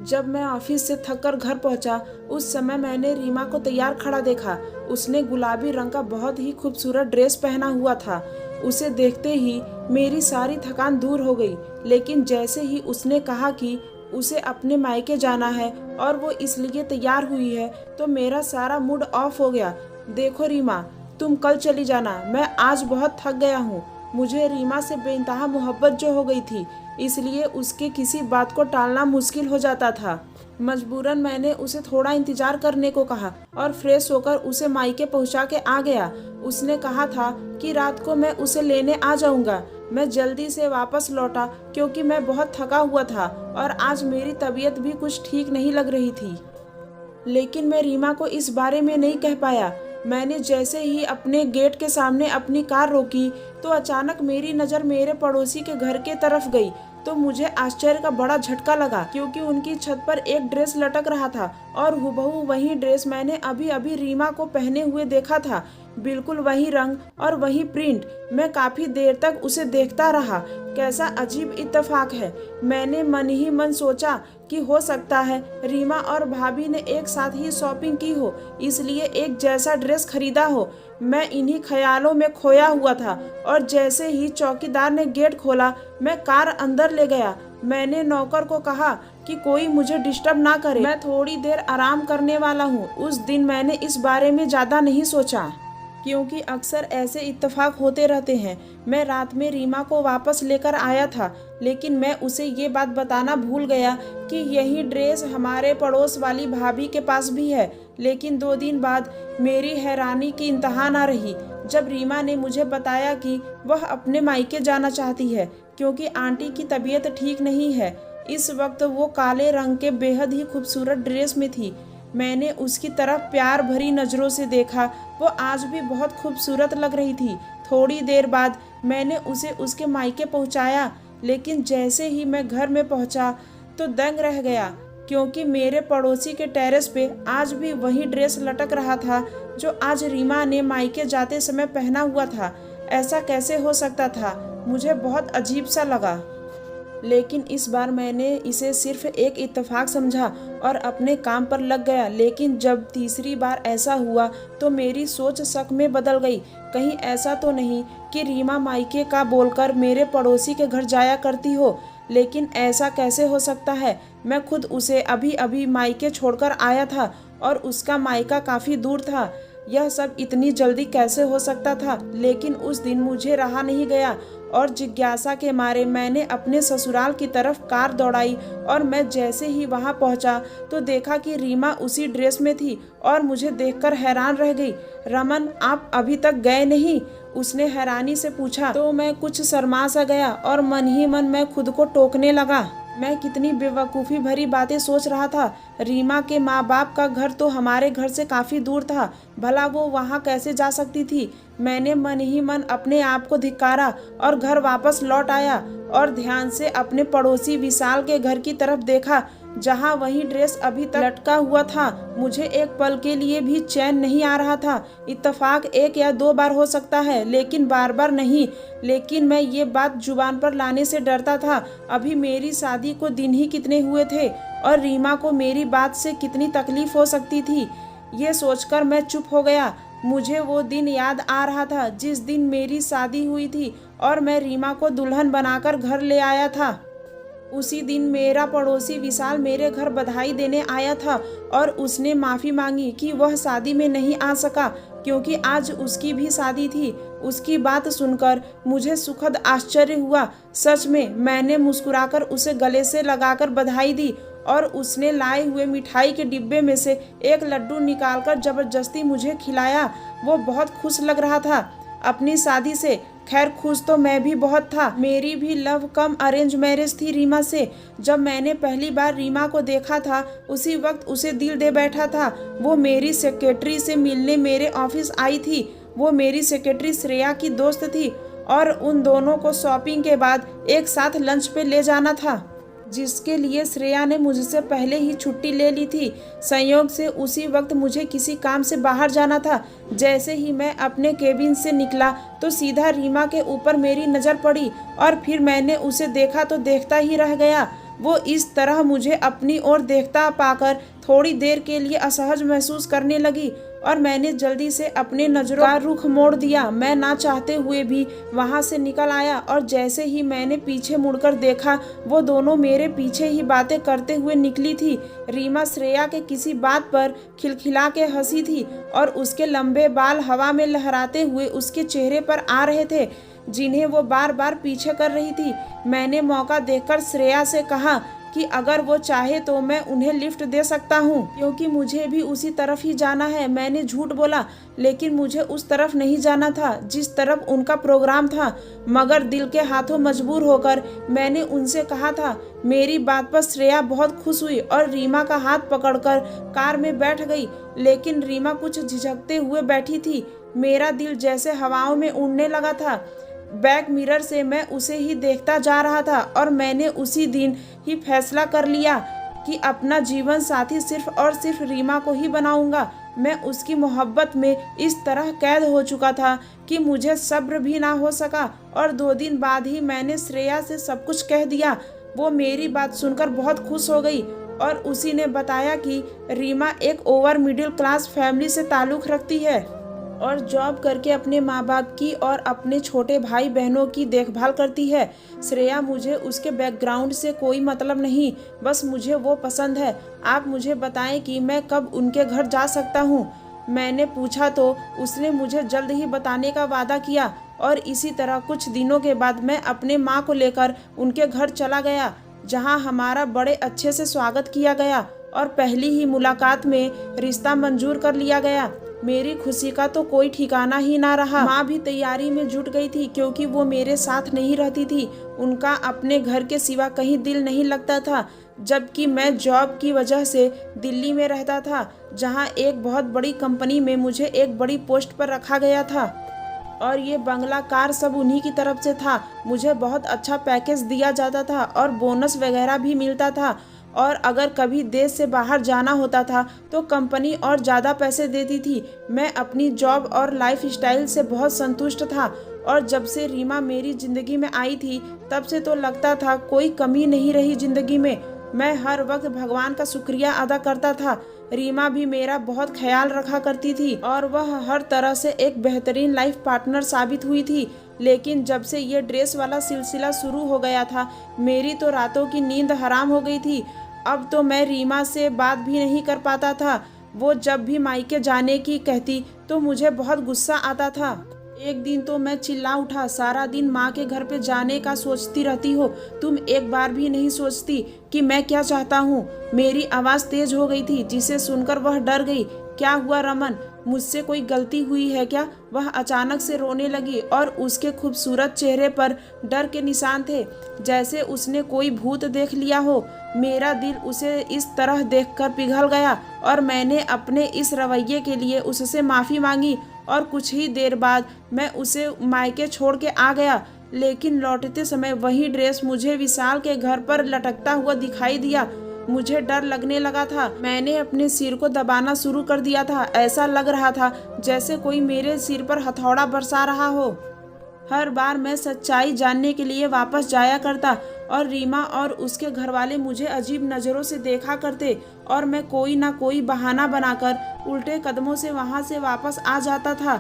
जब मैं ऑफिस से थककर घर पहुंचा, उस समय मैंने रीमा को तैयार खड़ा देखा। उसने गुलाबी रंग का बहुत ही खूबसूरत ड्रेस पहना हुआ था। उसे देखते ही मेरी सारी थकान दूर हो गई। लेकिन जैसे ही उसने कहा कि उसे अपने मायके जाना है और वो इसलिए तैयार हुई है, तो मेरा सारा मूड ऑफ हो गया। देखो रीमा, तुम कल चली जाना, मैं आज बहुत थक गया हूँ। मुझे रीमा से बेइंतहा मोहब्बत जो हो गई थी, इसलिए उसके किसी बात को टालना मुश्किल हो जाता था। मजबूरन मैंने उसे थोड़ा इंतजार करने को कहा और फ्रेश होकर उसे मायके पहुंचा के आ गया। उसने कहा था कि रात को मैं उसे लेने आ जाऊंगा। मैं जल्दी से वापस लौटा क्योंकि मैं बहुत थका हुआ था और आज मेरी तबीयत भी कुछ ठीक नहीं लग रही थी। लेकिन मैं रीमा को इस बारे में नहीं कह पाया। मैंने जैसे ही अपने गेट के सामने अपनी कार रोकी, तो अचानक मेरी नज़र मेरे पड़ोसी के घर के तरफ गई। तो मुझे आश्चर्य का बड़ा झटका लगा क्योंकि उनकी छत पर एक ड्रेस लटक रहा था और हुबहू वही ड्रेस मैंने अभी अभी रीमा को पहने हुए देखा था। बिल्कुल वही रंग और वही प्रिंट। मैं काफी देर तक उसे देखता रहा। कैसा अजीब इत्तेफाक है। मैंने मन ही मन सोचा कि हो सकता है रीमा और भाभी ने एक साथ ही शॉपिंग की हो, इसलिए एक जैसा ड्रेस खरीदा हो। मैं इन्हीं ख्यालों में खोया हुआ था और जैसे ही चौकीदार ने गेट खोला, मैं कार अंदर ले गया। मैंने नौकर को कहा कि कोई मुझे डिस्टर्ब ना करे, मैं थोड़ी देर आराम करने वाला हूँ। उस दिन मैंने इस बारे में ज़्यादा नहीं सोचा क्योंकि अक्सर ऐसे इत्तेफाक होते रहते हैं। मैं रात में रीमा को वापस लेकर आया था, लेकिन मैं उसे ये बात बताना भूल गया कि यही ड्रेस हमारे पड़ोस वाली भाभी के पास भी है। लेकिन 2 दिन बाद मेरी हैरानी की इंतहा ना रही जब रीमा ने मुझे बताया कि वह अपने मायके जाना चाहती है क्योंकि आंटी की तबीयत ठीक नहीं है। इस वक्त वो काले रंग के बेहद ही खूबसूरत ड्रेस में थी। मैंने उसकी तरफ प्यार भरी नज़रों से देखा। वो आज भी बहुत खूबसूरत लग रही थी। थोड़ी देर बाद मैंने उसे उसके मायके पहुंचाया, लेकिन जैसे ही मैं घर में पहुंचा तो दंग रह गया क्योंकि मेरे पड़ोसी के टेरेस पे आज भी वही ड्रेस लटक रहा था जो आज रीमा ने मायके जाते समय पहना हुआ था। ऐसा कैसे हो सकता था? मुझे बहुत अजीब सा लगा। लेकिन इस बार मैंने इसे सिर्फ एक इत्तेफाक समझा और अपने काम पर लग गया। लेकिन जब तीसरी बार ऐसा हुआ तो मेरी सोच शक में बदल गई। कहीं ऐसा तो नहीं कि रीमा मायके का बोलकर मेरे पड़ोसी के घर जाया करती हो। लेकिन ऐसा कैसे हो सकता है? मैं खुद उसे अभी अभी मायके छोड़कर आया था और उसका मायका काफ़ी दूर था। यह सब इतनी जल्दी कैसे हो सकता था? लेकिन उस दिन मुझे रहा नहीं गया और जिज्ञासा के मारे मैंने अपने ससुराल की तरफ कार दौड़ाई और मैं जैसे ही वहां पहुंचा तो देखा कि रीमा उसी ड्रेस में थी और मुझे देखकर हैरान रह गई। रमन, आप अभी तक गए नहीं? उसने हैरानी से पूछा। तो मैं कुछ शर्मा सा गया और मन ही मन मैं खुद को टोकने लगा। मैं कितनी बेवकूफ़ी भरी बातें सोच रहा था। रीमा के माँ बाप का घर तो हमारे घर से काफ़ी दूर था, भला वो वहाँ कैसे जा सकती थी? मैंने मन ही मन अपने आप को धिक्कारा और घर वापस लौट आया और ध्यान से अपने पड़ोसी विशाल के घर की तरफ देखा जहाँ वही ड्रेस अभी तक लटका हुआ था। मुझे एक पल के लिए भी चैन नहीं आ रहा था। इत्तेफाक 1 या 2 बार हो सकता है, लेकिन बार बार नहीं। लेकिन मैं ये बात जुबान पर लाने से डरता था। अभी मेरी शादी को दिन ही कितने हुए थे और रीमा को मेरी बात से कितनी तकलीफ हो सकती थी, ये सोचकर मैं चुप हो गया। मुझे वो दिन याद आ रहा था जिस दिन मेरी शादी हुई थी और मैं रीमा को दुल्हन बनाकर घर ले आया था। उसी दिन मेरा पड़ोसी विशाल मेरे घर बधाई देने आया था और उसने माफ़ी मांगी कि वह शादी में नहीं आ सका क्योंकि आज उसकी भी शादी थी। उसकी बात सुनकर मुझे सुखद आश्चर्य हुआ। सच में मैंने मुस्कुराकर उसे गले से लगाकर बधाई दी और उसने लाए हुए मिठाई के डिब्बे में से एक लड्डू निकालकर जबरदस्ती मुझे खिलाया। वो बहुत खुश लग रहा था अपनी शादी से। खैर, खुश तो मैं भी बहुत था। मेरी भी लव कम अरेंज मैरिज थी रीमा से। जब मैंने पहली बार रीमा को देखा था उसी वक्त उसे दिल दे बैठा था। वो मेरी सेक्रेटरी से मिलने मेरे ऑफिस आई थी। वो मेरी सेक्रेटरी श्रेया की दोस्त थी और उन दोनों को शॉपिंग के बाद एक साथ लंच पे ले जाना था, जिसके लिए श्रेया ने मुझसे पहले ही छुट्टी ले ली थी। संयोग से उसी वक्त मुझे किसी काम से बाहर जाना था। जैसे ही मैं अपने केबिन से निकला तो सीधा रीमा के ऊपर मेरी नज़र पड़ी और फिर मैंने उसे देखा तो देखता ही रह गया। वो इस तरह मुझे अपनी ओर देखता पाकर थोड़ी देर के लिए असहज महसूस करने लगी और मैंने जल्दी से अपने नजरों का रुख मोड़ दिया। मैं ना चाहते हुए भी वहां से निकल आया और जैसे ही मैंने पीछे मुड़कर देखा, वो दोनों मेरे पीछे ही बातें करते हुए निकली थी। रीमा श्रेया के किसी बात पर खिलखिला के हंसी थी और उसके लंबे बाल हवा में लहराते हुए उसके चेहरे पर आ रहे थे, जिन्हें वो बार बार पीछे कर रही थी। मैंने मौका देखकर श्रेया से कहा कि अगर वो चाहे तो मैं उन्हें लिफ्ट दे सकता हूँ, क्योंकि मुझे भी उसी तरफ ही जाना है। मैंने झूठ बोला, लेकिन मुझे उस तरफ नहीं जाना था जिस तरफ उनका प्रोग्राम था, मगर दिल के हाथों मजबूर होकर मैंने उनसे कहा था। मेरी बात पर श्रेया बहुत खुश हुई और रीमा का हाथ पकड़कर कार में बैठ गई, लेकिन रीमा कुछ झिझकते हुए बैठी थी। मेरा दिल जैसे हवाओं में उड़ने लगा था। बैक मिरर से मैं उसे ही देखता जा रहा था और मैंने उसी दिन ही फैसला कर लिया कि अपना जीवन साथी सिर्फ और सिर्फ रीमा को ही बनाऊंगा। मैं उसकी मोहब्बत में इस तरह कैद हो चुका था कि मुझे सब्र भी ना हो सका और 2 दिन बाद ही मैंने श्रेया से सब कुछ कह दिया। वो मेरी बात सुनकर बहुत खुश हो गई और उसी ने बताया कि रीमा एक ओवर मिडिल क्लास फैमिली से ताल्लुक़ रखती है और जॉब करके अपने माँ बाप की और अपने छोटे भाई बहनों की देखभाल करती है। श्रेया, मुझे उसके बैकग्राउंड से कोई मतलब नहीं, बस मुझे वो पसंद है। आप मुझे बताएं कि मैं कब उनके घर जा सकता हूँ। मैंने पूछा तो उसने मुझे जल्द ही बताने का वादा किया और इसी तरह कुछ दिनों के बाद मैं अपने माँ को लेकर उनके घर चला गया, जहाँ हमारा बड़े अच्छे से स्वागत किया गया और पहली ही मुलाकात में रिश्ता मंजूर कर लिया गया। मेरी खुशी का तो कोई ठिकाना ही ना रहा। माँ भी तैयारी में जुट गई थी, क्योंकि वो मेरे साथ नहीं रहती थी। उनका अपने घर के सिवा कहीं दिल नहीं लगता था, जबकि मैं जॉब की वजह से दिल्ली में रहता था, जहाँ एक बहुत बड़ी कंपनी में मुझे एक बड़ी पोस्ट पर रखा गया था और ये बंगला कार सब उन्हीं की तरफ से था। मुझे बहुत अच्छा पैकेज दिया जाता था और बोनस वगैरह भी मिलता था और अगर कभी देश से बाहर जाना होता था तो कंपनी और ज़्यादा पैसे देती थी। मैं अपनी जॉब और लाइफ स्टाइल से बहुत संतुष्ट था और जब से रीमा मेरी ज़िंदगी में आई थी तब से तो लगता था कोई कमी नहीं रही ज़िंदगी में। मैं हर वक्त भगवान का शुक्रिया अदा करता था। रीमा भी मेरा बहुत ख्याल रखा करती थी और वह हर तरह से एक बेहतरीन लाइफ पार्टनर साबित हुई थी। लेकिन जब से ये ड्रेस वाला सिलसिला शुरू हो गया था, मेरी तो रातों की नींद हराम हो गई थी। अब तो मैं रीमा से बात भी नहीं कर पाता था। वो जब भी मायके जाने की कहती तो मुझे बहुत गुस्सा आता था। एक दिन तो मैं चिल्ला उठा, सारा दिन माँ के घर पे जाने का सोचती रहती हो, तुम एक बार भी नहीं सोचती कि मैं क्या चाहता हूँ। मेरी आवाज़ तेज हो गई थी, जिसे सुनकर वह डर गई। क्या हुआ रमन, मुझसे कोई गलती हुई है क्या? वह अचानक से रोने लगी और उसके खूबसूरत चेहरे पर डर के निशान थे, जैसे उसने कोई भूत देख लिया हो। मेरा दिल उसे इस तरह देखकर पिघल गया और मैंने अपने इस रवैये के लिए उससे माफ़ी मांगी और कुछ ही देर बाद मैं उसे मायके छोड़ के आ गया। लेकिन लौटते समय वही ड्रेस मुझे विशाल के घर पर लटकता हुआ दिखाई दिया। मुझे डर लगने लगा था। मैंने अपने सिर को दबाना शुरू कर दिया था। ऐसा लग रहा था जैसे कोई मेरे सिर पर हथौड़ा बरसा रहा हो। हर बार मैं सच्चाई जानने के लिए वापस जाया करता और रीमा और उसके घरवाले मुझे अजीब नज़रों से देखा करते और मैं कोई ना कोई बहाना बनाकर उल्टे कदमों से वहां से वापस आ जाता था।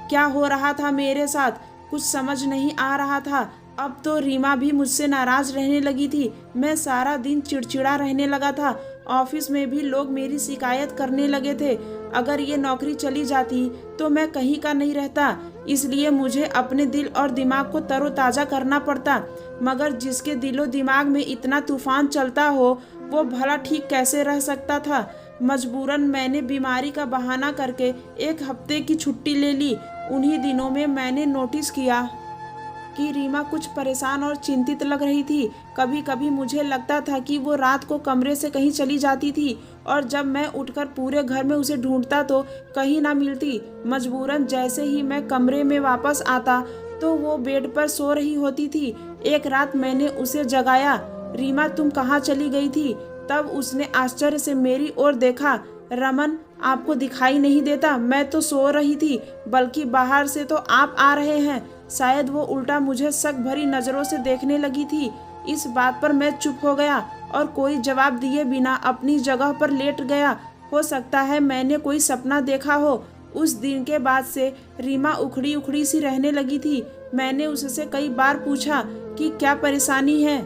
क्या हो रहा था मेरे साथ, कुछ समझ नहीं आ रहा था। अब तो रीमा भी मुझसे नाराज रहने लगी थी। मैं सारा दिन चिड़चिड़ा रहने लगा था। ऑफिस में भी लोग मेरी शिकायत करने लगे थे। अगर ये नौकरी चली जाती तो मैं कहीं का नहीं रहता, इसलिए मुझे अपने दिल और दिमाग को तरोताज़ा करना पड़ता। मगर जिसके दिलो दिमाग में इतना तूफान चलता हो, वो भला ठीक कैसे रह सकता था। मजबूरन मैंने बीमारी का बहाना करके 1 हफ्ते की छुट्टी ले ली। उन्हीं दिनों में मैंने नोटिस किया कि रीमा कुछ परेशान और चिंतित लग रही थी। कभी कभी मुझे लगता था कि वो रात को कमरे से कहीं चली जाती थी और जब मैं उठकर पूरे घर में उसे ढूंढता तो कहीं ना मिलती। मजबूरन जैसे ही मैं कमरे में वापस आता तो वो बेड पर सो रही होती थी। एक रात मैंने उसे जगाया, रीमा तुम कहाँ चली गई थी? तब उसने आश्चर्य से मेरी ओर देखा। रमन, आपको दिखाई नहीं देता? मैं तो सो रही थी, बल्कि बाहर से तो आप आ रहे हैं। शायद वो उल्टा मुझे शक भरी नज़रों से देखने लगी थी। इस बात पर मैं चुप हो गया और कोई जवाब दिए बिना अपनी जगह पर लेट गया। हो सकता है मैंने कोई सपना देखा हो। उस दिन के बाद से रीमा उखड़ी उखड़ी सी रहने लगी थी। मैंने उससे कई बार पूछा कि क्या परेशानी है,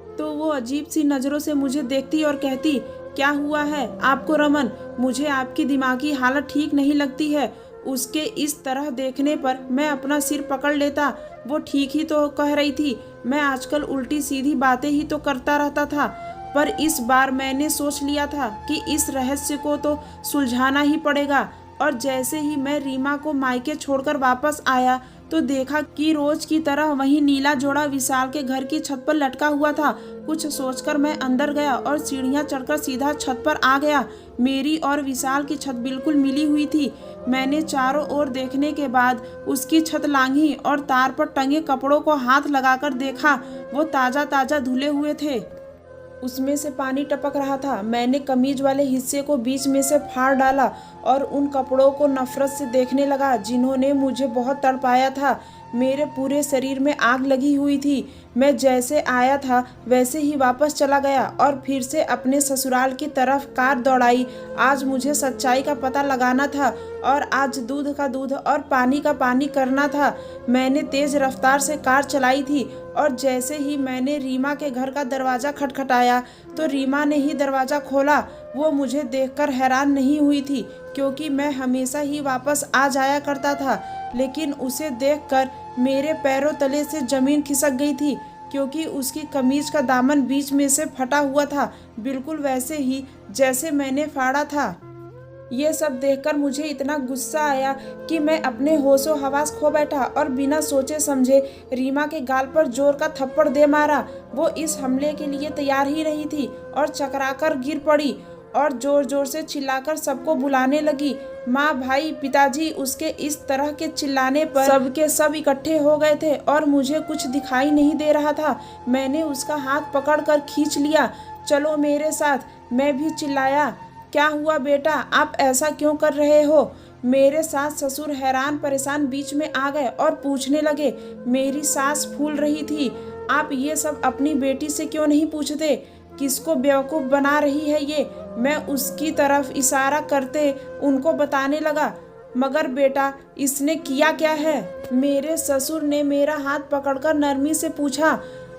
तो वो अजीब सी नज़रों से मुझे देखती और कहती, क्या हुआ है आपको रमन? मुझे आपकी दिमागी हालत ठीक नहीं लगती है। उसके इस तरह देखने पर मैं अपना सिर पकड़ लेता। वो ठीक ही तो कह रही थी, मैं आजकल उल्टी सीधी बातें ही तो करता रहता था। पर इस बार मैंने सोच लिया था कि इस रहस्य को तो सुलझाना ही पड़ेगा। और जैसे ही मैं रीमा को मायके छोड़कर वापस आया तो देखा कि रोज की तरह वही नीला जोड़ा विशाल के घर की छत पर लटका हुआ था। कुछ सोचकर मैं अंदर गया और सीढ़ियां चढ़कर सीधा छत पर आ गया। मेरी और विशाल की छत बिल्कुल मिली हुई थी। मैंने चारों ओर देखने के बाद उसकी छत लांघी और तार पर टंगे कपड़ों को हाथ लगाकर देखा। वो ताज़ा ताज़ा धुले हुए थे, उसमें से पानी टपक रहा था। मैंने कमीज वाले हिस्से को बीच में से फाड़ डाला और उन कपड़ों को नफरत से देखने लगा जिन्होंने मुझे बहुत तड़पाया था। मेरे पूरे शरीर में आग लगी हुई थी। मैं जैसे आया था वैसे ही वापस चला गया और फिर से अपने ससुराल की तरफ कार दौड़ाई। आज मुझे सच्चाई का पता लगाना था और आज दूध का दूध और पानी का पानी करना था। मैंने तेज रफ्तार से कार चलाई थी और जैसे ही मैंने रीमा के घर का दरवाज़ा खटखटाया तो रीमा ने ही दरवाज़ा खोला। वो मुझे देखकर हैरान नहीं हुई थी क्योंकि मैं हमेशा ही वापस आ जाया करता था, लेकिन उसे देखकर मेरे पैरों तले से ज़मीन खिसक गई थी क्योंकि उसकी कमीज का दामन बीच में से फटा हुआ था, बिल्कुल वैसे ही जैसे मैंने फाड़ा था। ये सब देखकर मुझे इतना गुस्सा आया कि मैं अपने होशो हवास खो बैठा और बिना सोचे समझे रीमा के गाल पर जोर का थप्पड़ दे मारा। वो इस हमले के लिए तैयार ही रही थी और चकराकर गिर पड़ी और जोर जोर से चिल्लाकर सबको बुलाने लगी। माँ, भाई, पिताजी। उसके इस तरह के चिल्लाने पर सबके सब इकट्ठे हो गए थे और मुझे कुछ दिखाई नहीं दे रहा था। मैंने उसका हाथ पकड़कर खींच लिया। चलो मेरे साथ। मैं भी चिल्लाया, क्या हुआ बेटा, आप ऐसा क्यों कर रहे हो? मेरे सास ससुर हैरान परेशान बीच में आ गए और पूछने लगे। मेरी सास फूल रही थी, आप ये सब अपनी बेटी से क्यों नहीं पूछते? किसको बेवकूफ़ बना रही है ये? मैं उसकी तरफ इशारा करते उनको बताने लगा। मगर बेटा, इसने किया क्या है? मेरे ससुर ने मेरा हाथ पकड़कर नरमी से पूछा।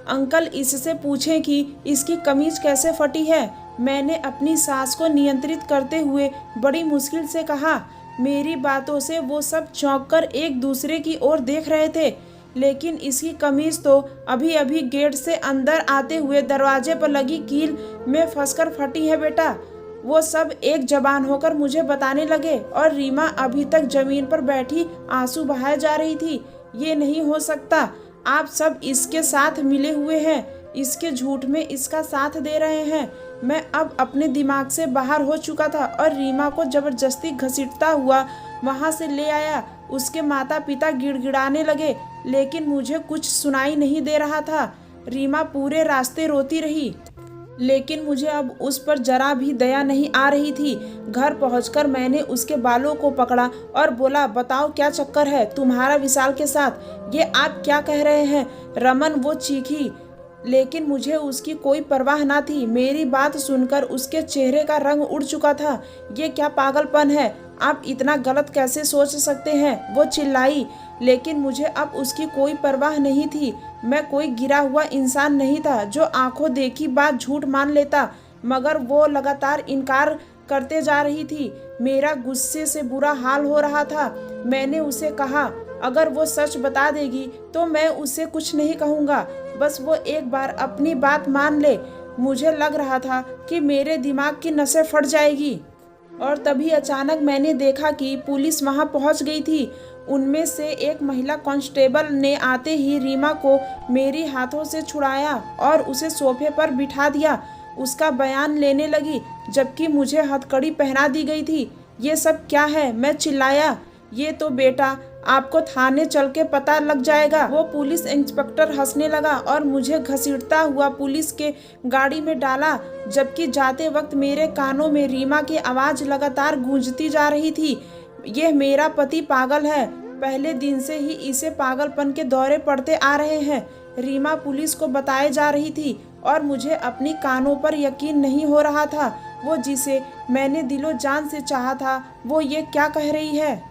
अंकल, इससे पूछें कि इसकी कमीज कैसे फटी है। मैंने अपनी सांस को नियंत्रित करते हुए बड़ी मुश्किल से कहा। मेरी बातों से वो सब चौंक कर एक दूसरे की ओर देख रहे थे, लेकिन इसकी कमीज तो अभी अभी गेट से अंदर आते हुए दरवाजे पर लगी कील में फंसकर फटी है बेटा। वो सब एक जबान होकर मुझे बताने लगे और रीमा अभी तक जमीन पर बैठी आंसू बहाए जा रही थी। ये नहीं हो सकता, आप सब इसके साथ मिले हुए हैं, इसके झूठ में इसका साथ दे रहे हैं। मैं अब अपने दिमाग से बाहर हो चुका था और रीमा को जबरदस्ती घसीटता हुआ वहां से ले आया। उसके माता पिता गिड़गिड़ाने लगे, लेकिन मुझे कुछ सुनाई नहीं दे रहा था। रीमा पूरे रास्ते रोती रही, लेकिन मुझे अब उस पर जरा भी दया नहीं आ रही थी। घर पहुंचकर मैंने उसके बालों को पकड़ा और बोला, बताओ क्या चक्कर है तुम्हारा विशाल के साथ? ये आप क्या कह रहे हैं रमन? वो चीखी, लेकिन मुझे उसकी कोई परवाह ना थी। मेरी बात सुनकर उसके चेहरे का रंग उड़ चुका था। ये क्या पागलपन है? आप इतना गलत कैसे सोच सकते हैं? वो चिल्लाई, लेकिन मुझे अब उसकी कोई परवाह नहीं थी। मैं कोई गिरा हुआ इंसान नहीं था जो आंखों देखी बात झूठ मान लेता, मगर वो लगातार इनकार करते जा रही थी। मेरा गुस्से से बुरा हाल हो रहा था। मैंने उसे कहा, अगर वो सच बता देगी तो मैं उसे कुछ नहीं कहूँगा, बस वो एक बार अपनी बात मान ले। मुझे लग रहा था कि मेरे दिमाग की नसें फट जाएगी। और तभी अचानक मैंने देखा कि पुलिस वहां पहुंच गई थी। उनमें से एक महिला कांस्टेबल ने आते ही रीमा को मेरी हाथों से छुड़ाया और उसे सोफे पर बिठा दिया। उसका बयान लेने लगी, जबकि मुझे हथकड़ी पहना दी गई थी। ये सब क्या है? मैं चिल्लाया। ये तो बेटा आपको थाने चल के पता लग जाएगा। वो पुलिस इंस्पेक्टर हंसने लगा और मुझे घसीटता हुआ पुलिस के गाड़ी में डाला, जबकि जाते वक्त मेरे कानों में रीमा की आवाज़ लगातार गूंजती जा रही थी। यह मेरा पति पागल है, पहले दिन से ही इसे पागलपन के दौरे पड़ते आ रहे हैं। रीमा पुलिस को बताए जा रही थी और मुझे अपनी कानों पर यकीन नहीं हो रहा था। वो जिसे मैंने दिलो जान से चाहा था वो ये क्या कह रही है।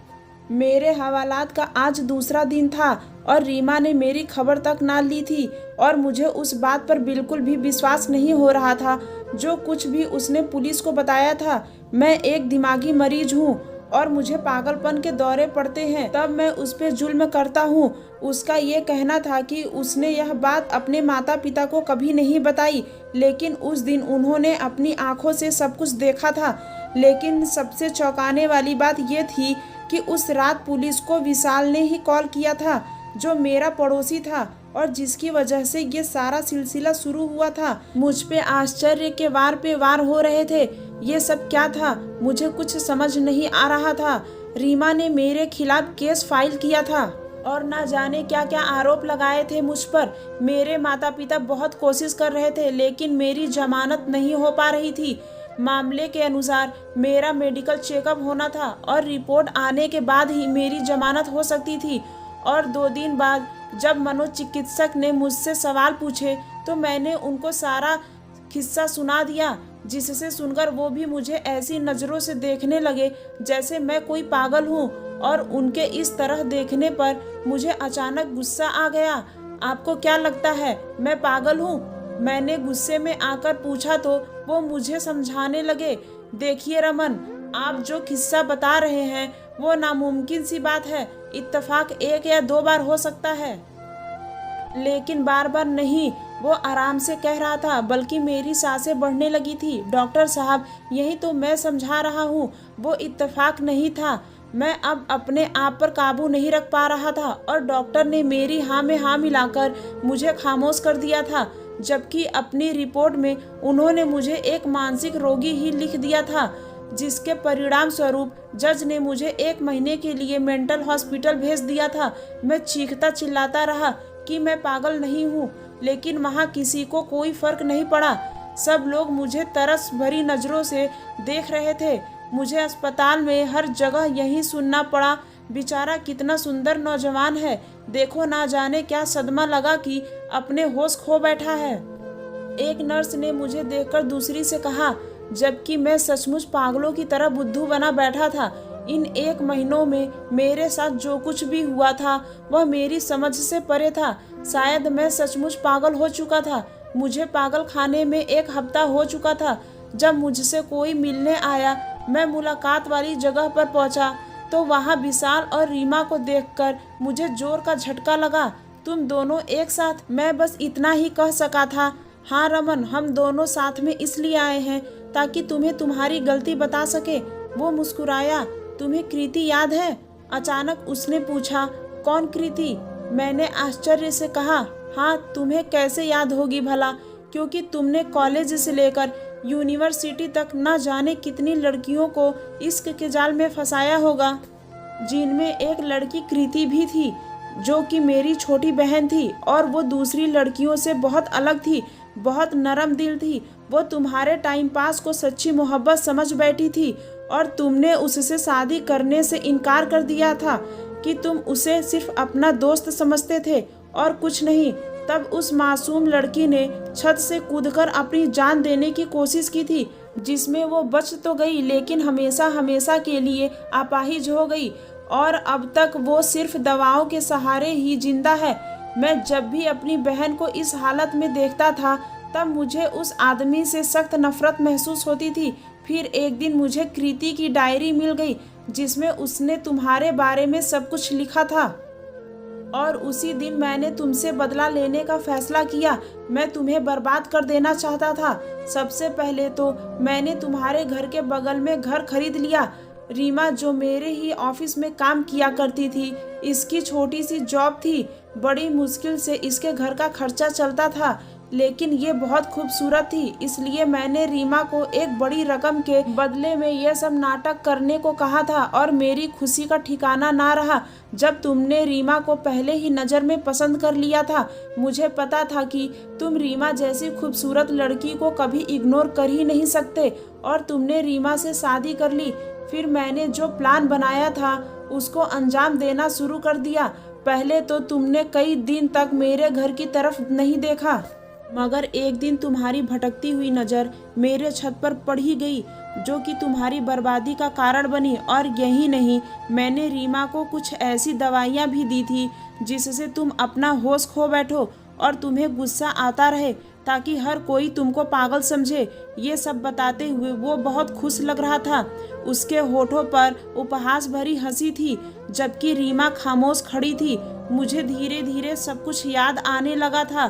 मेरे हवालात का आज दूसरा दिन था और रीमा ने मेरी खबर तक ना ली थी और मुझे उस बात पर बिल्कुल भी विश्वास नहीं हो रहा था जो कुछ भी उसने पुलिस को बताया था। मैं एक दिमागी मरीज हूँ और मुझे पागलपन के दौरे पड़ते हैं, तब मैं उस पर जुल्म करता हूँ। उसका ये कहना था कि उसने यह बात अपने माता पिता को कभी नहीं बताई, लेकिन उस दिन उन्होंने अपनी आंखों से सब कुछ देखा था। लेकिन सबसे चौंकाने वाली बात यह थी कि उस रात पुलिस को विशाल ने ही कॉल किया था, जो मेरा पड़ोसी था और जिसकी वजह से ये सारा सिलसिला शुरू हुआ था। मुझ पे आश्चर्य के वार पे वार हो रहे थे। ये सब क्या था, मुझे कुछ समझ नहीं आ रहा था। रीमा ने मेरे खिलाफ केस फाइल किया था और ना जाने क्या क्या आरोप लगाए थे मुझ पर। मेरे माता पिता बहुत कोशिश कर रहे थे, लेकिन मेरी जमानत नहीं हो पा रही थी। मामले के अनुसार मेरा मेडिकल चेकअप होना था और रिपोर्ट आने के बाद ही मेरी जमानत हो सकती थी। और 2 दिन बाद जब मनोचिकित्सक ने मुझसे सवाल पूछे तो मैंने उनको सारा किस्सा सुना दिया, जिससे सुनकर वो भी मुझे ऐसी नज़रों से देखने लगे जैसे मैं कोई पागल हूँ। और उनके इस तरह देखने पर मुझे अचानक गुस्सा आ गया। आपको क्या लगता है मैं पागल हूँ? मैंने गुस्से में आकर पूछा तो वो मुझे समझाने लगे। देखिए रमन, आप जो किस्सा बता रहे हैं वो नामुमकिन सी बात है। इत्तेफाक 1 या 2 बार हो सकता है, लेकिन बार बार नहीं। वो आराम से कह रहा था, बल्कि मेरी सांसें बढ़ने लगी थी। डॉक्टर साहब, यही तो मैं समझा रहा हूँ, वो इत्तेफाक नहीं था। मैं अब अपने आप पर काबू नहीं रख पा रहा था और डॉक्टर ने मेरी हाँ में हाँ मिलाकर मुझे खामोश कर दिया था, जबकि अपनी रिपोर्ट में उन्होंने मुझे एक मानसिक रोगी ही लिख दिया था, जिसके परिणाम स्वरूप जज ने मुझे 1 महीने के लिए मेंटल हॉस्पिटल भेज दिया था। मैं चीखता चिल्लाता रहा कि मैं पागल नहीं हूँ, लेकिन वहाँ किसी को कोई फर्क नहीं पड़ा। सब लोग मुझे तरस भरी नज़रों से देख रहे थे। मुझे अस्पताल में हर जगह यही सुनना पड़ा, बेचारा कितना सुंदर नौजवान है, देखो ना जाने क्या सदमा लगा कि अपने होश खो बैठा है। एक नर्स ने मुझे देखकर दूसरी से कहा, जबकि मैं सचमुच पागलों की तरह बुद्धू बना बैठा था। इन 1 महीनों में मेरे साथ जो कुछ भी हुआ था वह मेरी समझ से परे था। शायद मैं सचमुच पागल हो चुका था। मुझे पागल खाने में 1 हफ्ता हो चुका था। जब मुझसे कोई मिलने आया, मैं मुलाकात वाली जगह पर पहुंचा तो वहां विशाल और रीमा को देखकर मुझे जोर का झटका लगा। तुम दोनों एक साथ? मैं बस इतना ही कह सका था, हाँ रमन, हम दोनों साथ में इसलिए आए हैं ताकि तुम्हें तुम्हारी गलती बता सके। वो मुस्कुराया। तुम्हें कृति याद है? अचानक उसने पूछा। कौन कृति? मैंने आश्चर्य से कहा, हाँ, तुम्हें कैसे याद होगी भला, क्योंकि तुमने कॉलेज से लेकर यूनिवर्सिटी तक न जाने कितनी लड़कियों को इश्क के जाल में फंसाया होगा, जिनमें एक लड़की कृति भी थी जो कि मेरी छोटी बहन थी और वो दूसरी लड़कियों से बहुत अलग थी, बहुत नरम दिल थी। वो तुम्हारे टाइम पास को सच्ची मोहब्बत समझ बैठी थी और तुमने उससे शादी करने से इनकार कर दिया था कि तुम उसे सिर्फ अपना दोस्त समझते थे और कुछ नहीं। तब उस मासूम लड़की ने छत से कूदकर अपनी जान देने की कोशिश की थी, जिसमें वो बच तो गई लेकिन हमेशा हमेशा के लिए अपाहिज हो गई और अब तक वो सिर्फ दवाओं के सहारे ही जिंदा है। मैं जब भी अपनी बहन को इस हालत में देखता था तब मुझे उस आदमी से सख्त नफरत महसूस होती थी। फिर एक दिन मुझे कृति की डायरी मिल गई जिसमें उसने तुम्हारे बारे में सब कुछ लिखा था और उसी दिन मैंने तुमसे बदला लेने का फैसला किया। मैं तुम्हें बर्बाद कर देना चाहता था। सबसे पहले तो मैंने तुम्हारे घर के बगल में घर खरीद लिया। रीमा जो मेरे ही ऑफिस में काम किया करती थी, इसकी छोटी सी जॉब थी। बड़ी मुश्किल से इसके घर का खर्चा चलता था, लेकिन ये बहुत खूबसूरत थी, इसलिए मैंने रीमा को एक बड़ी रकम के बदले में ये सब नाटक करने को कहा था और मेरी खुशी का ठिकाना ना रहा जब तुमने रीमा को पहले ही नज़र में पसंद कर लिया था। मुझे पता था कि तुम रीमा जैसी खूबसूरत लड़की को कभी इग्नोर कर ही नहीं सकते और तुमने रीमा से शादी कर ली। फिर मैंने जो प्लान बनाया था उसको अंजाम देना शुरू कर दिया। पहले तो तुमने कई दिन तक मेरे घर की तरफ नहीं देखा। मगर एक दिन तुम्हारी भटकती हुई नज़र मेरे छत पर पड़ ही गई, जो कि तुम्हारी बर्बादी का कारण बनी। और यही नहीं, मैंने रीमा को कुछ ऐसी दवाइयाँ भी दी थी जिससे तुम अपना होश खो बैठो और तुम्हें गुस्सा आता रहे, ताकि हर कोई तुमको पागल समझे। ये सब बताते हुए वो बहुत खुश लग रहा था। उसके होठों पर उपहास भरी हंसी थी, जबकि रीमा खामोश खड़ी थी। मुझे धीरे धीरे सब कुछ याद आने लगा था।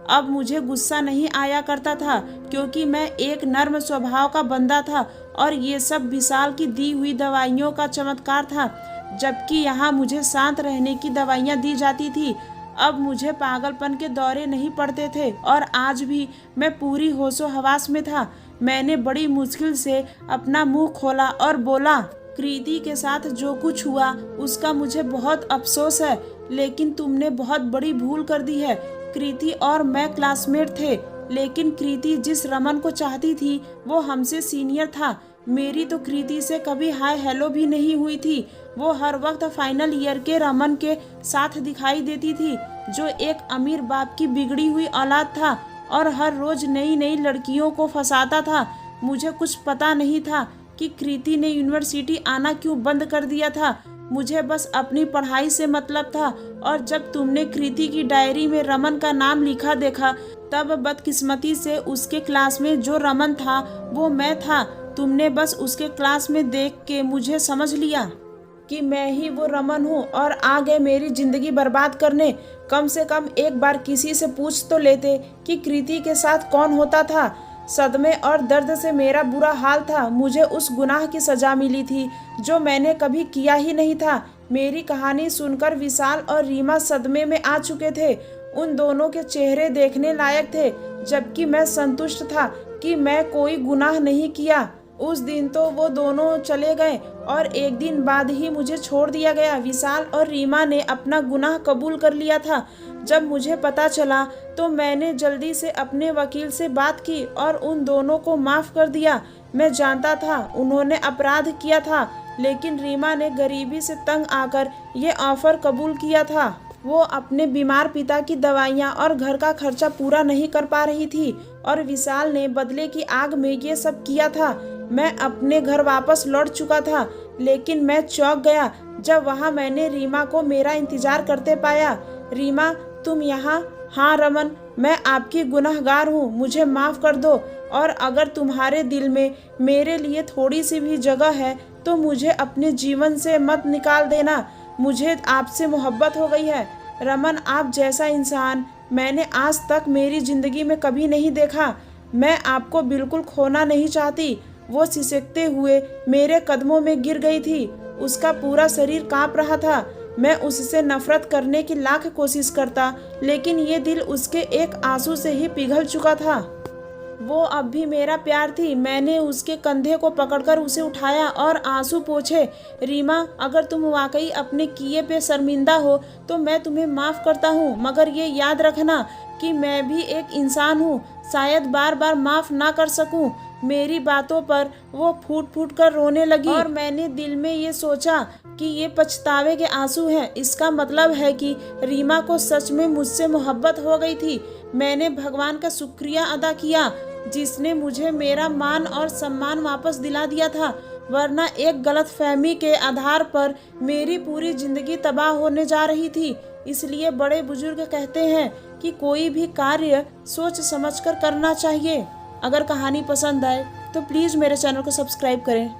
अब मुझे गुस्सा नहीं आया करता था, क्योंकि मैं एक नर्म स्वभाव का बंदा था और ये सब विशाल की दी हुई दवाइयों का चमत्कार था, जबकि यहाँ मुझे शांत रहने की दवाइयाँ दी जाती थी। अब मुझे पागलपन के दौरे नहीं पड़ते थे और आज भी मैं पूरी होशो हवास में था। मैंने बड़ी मुश्किल से अपना मुंह खोला और बोला, कृति के साथ जो कुछ हुआ उसका मुझे बहुत अफसोस है, लेकिन तुमने बहुत बड़ी भूल कर दी है। कृति और मैं क्लासमेट थे, लेकिन कृति जिस रमन को चाहती थी वो हमसे सीनियर था। मेरी तो कृति से कभी हाय हेलो भी नहीं हुई थी। वो हर वक्त फाइनल ईयर के रमन के साथ दिखाई देती थी, जो एक अमीर बाप की बिगड़ी हुई औलाद था और हर रोज नई नई लड़कियों को फंसाता था। मुझे कुछ पता नहीं था कि कृति ने यूनिवर्सिटी आना क्यों बंद कर दिया था। मुझे बस अपनी पढ़ाई से मतलब था, और जब तुमने कृति की डायरी में रमन का नाम लिखा देखा, तब बदकिस्मती से उसके क्लास में जो रमन था वो मैं था। तुमने बस उसके क्लास में देख के मुझे समझ लिया कि मैं ही वो रमन हूँ और आ गए मेरी जिंदगी बर्बाद करने। कम से कम एक बार किसी से पूछ तो लेते कि कृति के साथ कौन होता था। सदमे और दर्द से मेरा बुरा हाल था। मुझे उस गुनाह की सजा मिली थी जो मैंने कभी किया ही नहीं था। मेरी कहानी सुनकर विशाल और रीमा सदमे में आ चुके थे। उन दोनों के चेहरे देखने लायक थे, जबकि मैं संतुष्ट था कि मैं कोई गुनाह नहीं किया। उस दिन तो वो दोनों चले गए और एक दिन बाद ही मुझे छोड़ दिया गया। विशाल और रीमा ने अपना गुनाह कबूल कर लिया था। जब मुझे पता चला तो मैंने जल्दी से अपने वकील से बात की और उन दोनों को माफ़ कर दिया। मैं जानता था उन्होंने अपराध किया था, लेकिन रीमा ने गरीबी से तंग आकर ये ऑफ़र कबूल किया था। वो अपने बीमार पिता की दवाइयाँ और घर का खर्चा पूरा नहीं कर पा रही थी, और विशाल ने बदले की आग में ये सब किया था। मैं अपने घर वापस लौट चुका था, लेकिन मैं चौंक गया जब वहाँ मैंने रीमा को मेरा इंतजार करते पाया। रीमा, तुम यहाँ? हाँ रमन, मैं आपकी गुनहगार हूँ, मुझे माफ़ कर दो। और अगर तुम्हारे दिल में मेरे लिए थोड़ी सी भी जगह है तो मुझे अपने जीवन से मत निकाल देना। मुझे आपसे मोहब्बत हो गई है। रमन, आप जैसा इंसान मैंने आज तक मेरी ज़िंदगी में कभी नहीं देखा। मैं आपको बिल्कुल खोना नहीं चाहती। वो सिसकते हुए मेरे कदमों में गिर गई थी। उसका पूरा शरीर कांप रहा था। मैं उससे नफरत करने की लाख कोशिश करता, लेकिन ये दिल उसके एक आंसू से ही पिघल चुका था। वो अब भी मेरा प्यार थी। मैंने उसके कंधे को पकड़कर उसे उठाया और आंसू पोंछे। रीमा, अगर तुम वाकई अपने किए पे शर्मिंदा हो तो मैं तुम्हें माफ़ करता हूँ, मगर ये याद रखना कि मैं भी एक इंसान हूँ, शायद बार बार माफ़ ना कर सकूँ। मेरी बातों पर वो फूट फूट कर रोने लगी और मैंने दिल में ये सोचा कि ये पछतावे के आंसू हैं। इसका मतलब है कि रीमा को सच में मुझसे मोहब्बत हो गई थी। मैंने भगवान का शुक्रिया अदा किया जिसने मुझे मेरा मान और सम्मान वापस दिला दिया था, वरना एक गलतफहमी के आधार पर मेरी पूरी जिंदगी तबाह होने जा रही थी। इसलिए बड़े बुजुर्ग कहते हैं कि कोई भी कार्य सोच समझकर करना चाहिए। अगर कहानी पसंद आए तो प्लीज़ मेरे चैनल को सब्सक्राइब करें।